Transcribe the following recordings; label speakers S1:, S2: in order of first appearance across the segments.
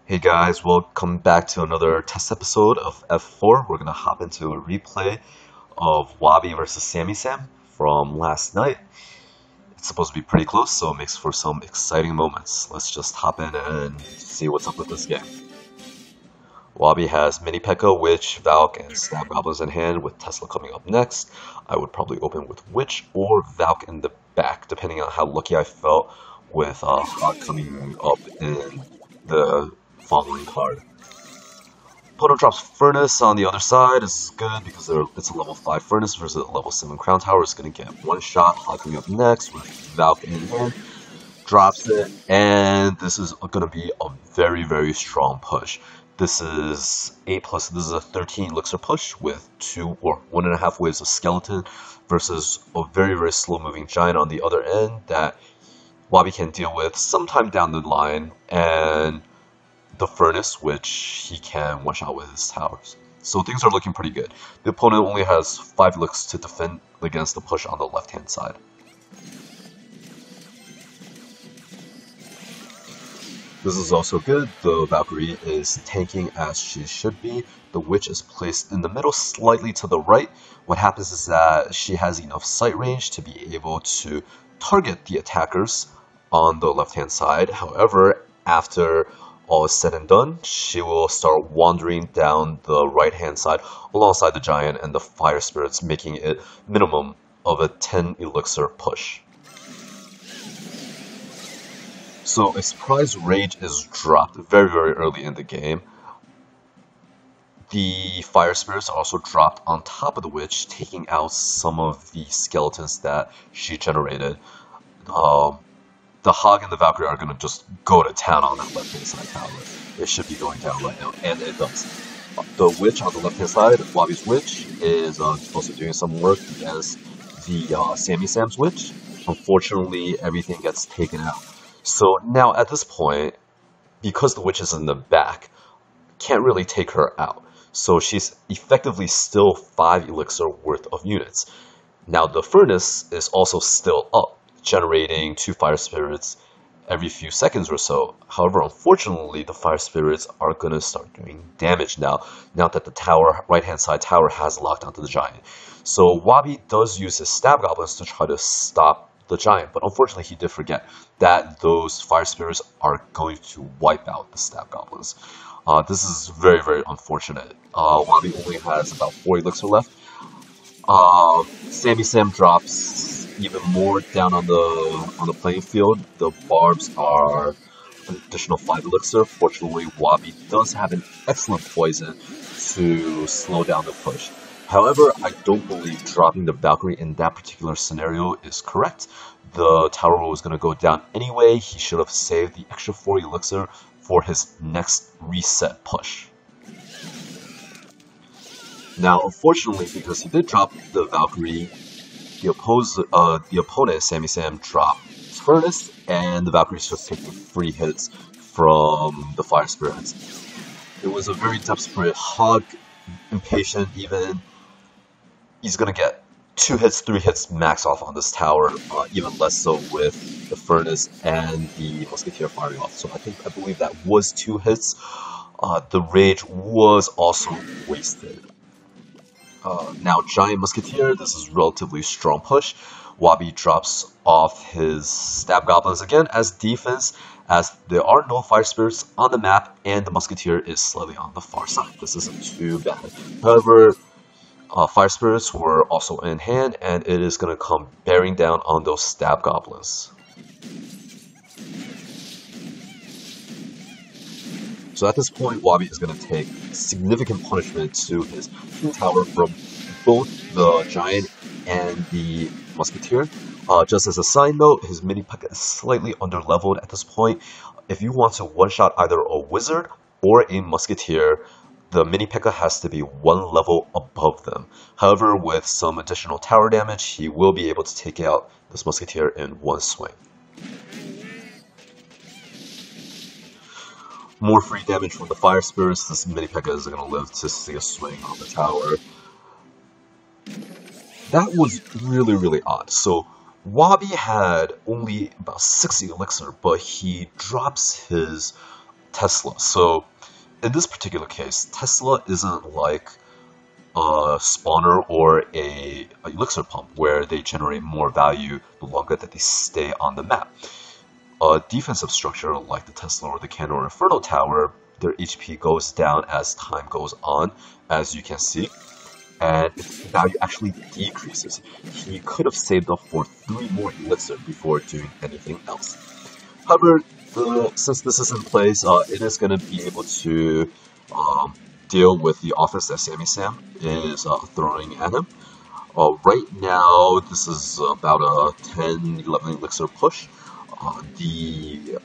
S1: Hey guys, welcome back to another test episode of F4. We're gonna hop into a replay of Wabi versus Sammy Sam from last night. It's supposed to be pretty close, so it makes for some exciting moments. Let's just hop in and see what's up with this game. Wabi has Mini P.E.K.K.A, Witch, Valk, and Stab Goblins in hand, with Tesla coming up next. I would probably open with Witch or Valk in the back, depending on how lucky I felt with Hog coming up in the following card. Opponent drops Furnace on the other side. This is good because it's a level 5 Furnace versus a level 7 Crown Tower. It's going to get one shot. Hog coming up next with Valk in hand. Drops it, and this is going to be a very, very strong push. This is 8 plus, this is a 13 elixir push with 2 or 1.5 waves of skeleton versus a very, very slow moving giant on the other end that Wabi can deal with sometime down the line, and the Furnace, which he can one-shot with his towers. So things are looking pretty good. The opponent only has 5 looks to defend against the push on the left-hand side. This is also good. The Valkyrie is tanking as she should be. The Witch is placed in the middle, slightly to the right. What happens is that she has enough sight range to be able to target the attackers on the left-hand side. However, after all is said and done, she will start wandering down the right-hand side alongside the giant and the fire spirits, making it minimum of a 10 elixir push. So a surprise rage is dropped very, very early in the game. The fire spirits are also dropped on top of the witch, taking out some of the skeletons that she generated. The Hog and the Valkyrie are going to just go to town on that left-hand side tower. It should be going down right now, and it does. The Witch on the left-hand side, Wabi's Witch, is also doing some work against the Sammy Sam's Witch. Unfortunately, everything gets taken out. So now at this point, because the Witch is in the back, can't really take her out. So she's effectively still 5 elixir worth of units. Now the Furnace is also still up, generating 2 fire spirits every few seconds or so. However, unfortunately, the fire spirits are going to start doing damage now that the tower, right-hand side tower, has locked onto the giant. So Wabi does use his Stab Goblins to try to stop the giant, but unfortunately he did forget that those fire spirits are going to wipe out the Stab Goblins. This is very, very unfortunate. Wabi only has about 4 elixir left. Sammy Sam drops even more down on the playing field. The barbs are an additional 5 elixir. Fortunately, Wabi does have an excellent poison to slow down the push. However, I don't believe dropping the Valkyrie in that particular scenario is correct. The tower was going to go down anyway. He should have saved the extra 4 elixir for his next reset push. Now, unfortunately, because he did drop the Valkyrie, the opponent, Sammy Sam, dropped his Furnace, and the Valkyrie's just taking free hits from the fire spirits. It was a very desperate Hog, impatient even. He's gonna get 2 hits, 3 hits max off on this tower, even less so with the Furnace and the Musketeer firing off. So I believe that was 2 hits. The Rage was also wasted. Now Giant Musketeer, this is relatively strong push. Wabi drops off his Stab Goblins again as defense, as there are no fire spirits on the map and the Musketeer is slightly on the far side. This isn't too bad. However, fire spirits were also in hand, and it is going to come bearing down on those Stab Goblins. So at this point, Wabi is going to take significant punishment to his tower from both the Giant and the Musketeer. Just as a side note, his Mini P.E.K.K.A is slightly under-leveled at this point. If you want to one-shot either a Wizard or a Musketeer, the Mini P.E.K.K.A has to be 1 level above them. However, with some additional tower damage, he will be able to take out this Musketeer in 1 swing. More free damage from the fire spirits. This Mini P.E.K.K.A is going to live to see a swing on the tower. That was really, really odd. So Wabi had only about 60 elixir, but he drops his Tesla. So in this particular case, Tesla isn't like a spawner or a elixir pump where they generate more value the longer that they stay on the map. A defensive structure like the Tesla or the Cannon or Inferno Tower, their HP goes down as time goes on, as you can see, and its value actually decreases. He could have saved up for 3 more elixir before doing anything else. However, since this is in place, it is going to be able to deal with the offense that Sammy Sam is throwing at him. Right now, this is about a 10-11 elixir push. The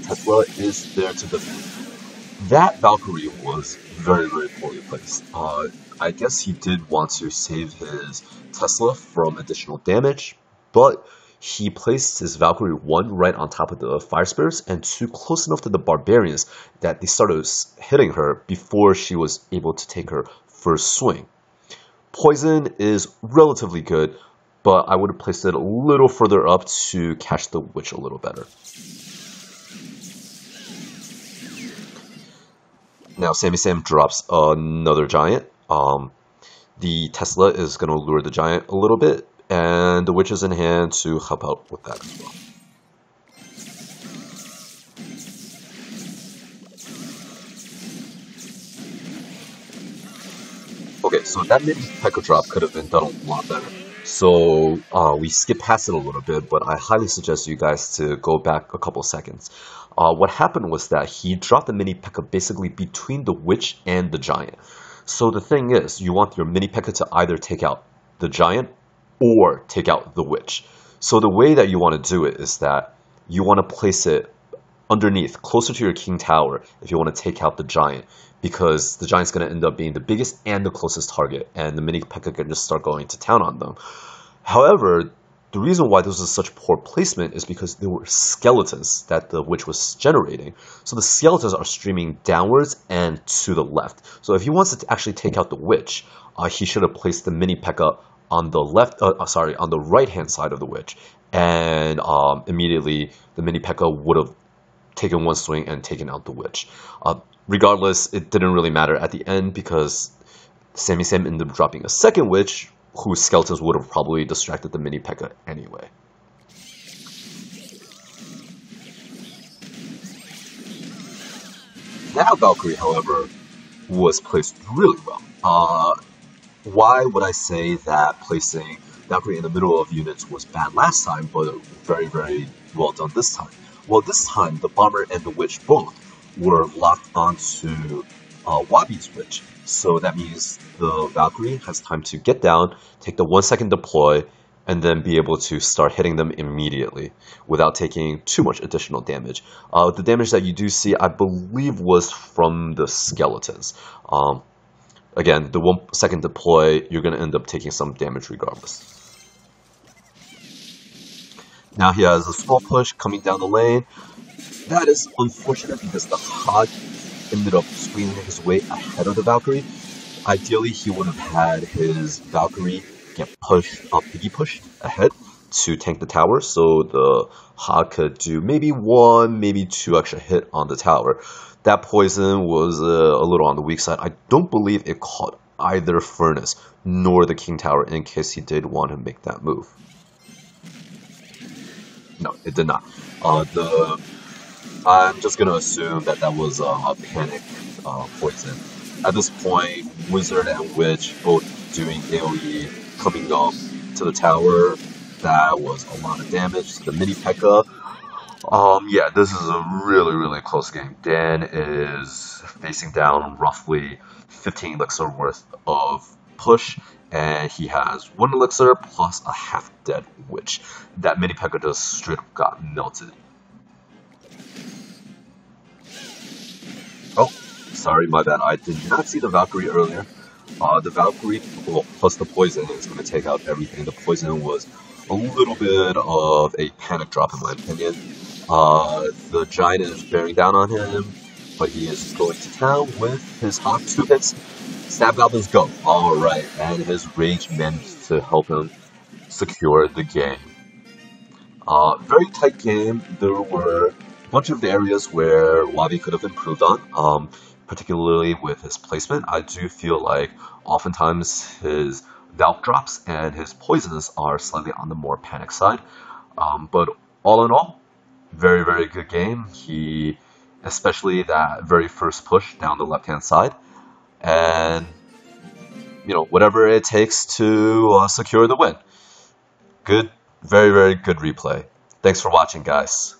S1: Tesla is there to defend. That Valkyrie was very, very poorly placed. I guess he did want to save his Tesla from additional damage, but he placed his Valkyrie 1 right on top of the Fire Spirits and 2 close enough to the Barbarians that they started hitting her before she was able to take her first swing. Poison is relatively good, but I would have placed it a little further up to catch the Witch a little better. Now Sammy Sam drops another Giant. The Tesla is going to lure the Giant a little bit, and the Witch is in hand to help out with that as well. Okay, so that mini P.E.K.K.A drop could have been done a lot better. So we skip past it a little bit, but I highly suggest you guys to go back a couple seconds. What happened was that he dropped the mini P.E.K.K.A basically between the Witch and the Giant. So the thing is, you want your mini P.E.K.K.A to either take out the Giant or take out the Witch. So the way that you want to do it is that you want to place it underneath, closer to your King Tower, if you want to take out the Giant, because the Giant's going to end up being the biggest and the closest target, and the mini P.E.K.K.A can just start going to town on them. However, the reason why this was such poor placement is because there were skeletons that the Witch was generating. So the skeletons are streaming downwards and to the left. So if he wants to actually take out the Witch, he should have placed the mini P.E.K.K.A on the on the right hand side of the Witch, and immediately the mini P.E.K.K.A would have taken one swing and taken out the Witch. Regardless, it didn't really matter at the end because Sammy Sam ended up dropping a second Witch, whose skeletons would have probably distracted the mini P.E.K.K.A anyway. That Valkyrie, however, was placed really well. Why would I say that placing Valkyrie in the middle of units was bad last time, but very, very well done this time? Well, this time, the Bomber and the Witch both were locked onto Wabi's Witch. So that means the Valkyrie has time to get down, take the 1-second deploy, and then be able to start hitting them immediately without taking too much additional damage. The damage that you do see, I believe, was from the skeletons. Again, the 1-second deploy, you're going to end up taking some damage regardless. Now he has a small push coming down the lane. That is unfortunate because the Hog ended up squeezing his way ahead of the Valkyrie. Ideally, he would have had his Valkyrie get pushed, piggy pushed ahead to tank the tower, so the Hog could do maybe 1, maybe 2 extra hit on the tower. That poison was a little on the weak side. I don't believe it caught either Furnace nor the King Tower in case he did want to make that move. No, it did not. I'm just going to assume that that was a panic poison. At this point, Wizard and Witch both doing AoE coming up to the tower. That was a lot of damage to the mini P.E.K.K.A. Yeah, this is a really, really close game. Dan is facing down roughly 15 elixir worth of push, and he has 1 elixir plus a half-dead Witch. That mini P.E.K.K.A just straight up got melted. Oh, sorry, my bad. I did not see the Valkyrie earlier. The Valkyrie plus the poison is going to take out everything. The poison was a little bit of a panic drop in my opinion. The Giant is bearing down on him, but he is going to town with his Hawk 2 hits. Stab Goblins go. Alright, and his Rage managed to help him secure the game. Very tight game. There were bunch of the areas where Wabi could have improved on, particularly with his placement. I do feel like oftentimes his doubt drops and his poisons are slightly on the more panic side. But all in all, very, very good game. He, especially that very first push down the left-hand side, and whatever it takes to secure the win. Good, very, very good replay. Thanks for watching, guys.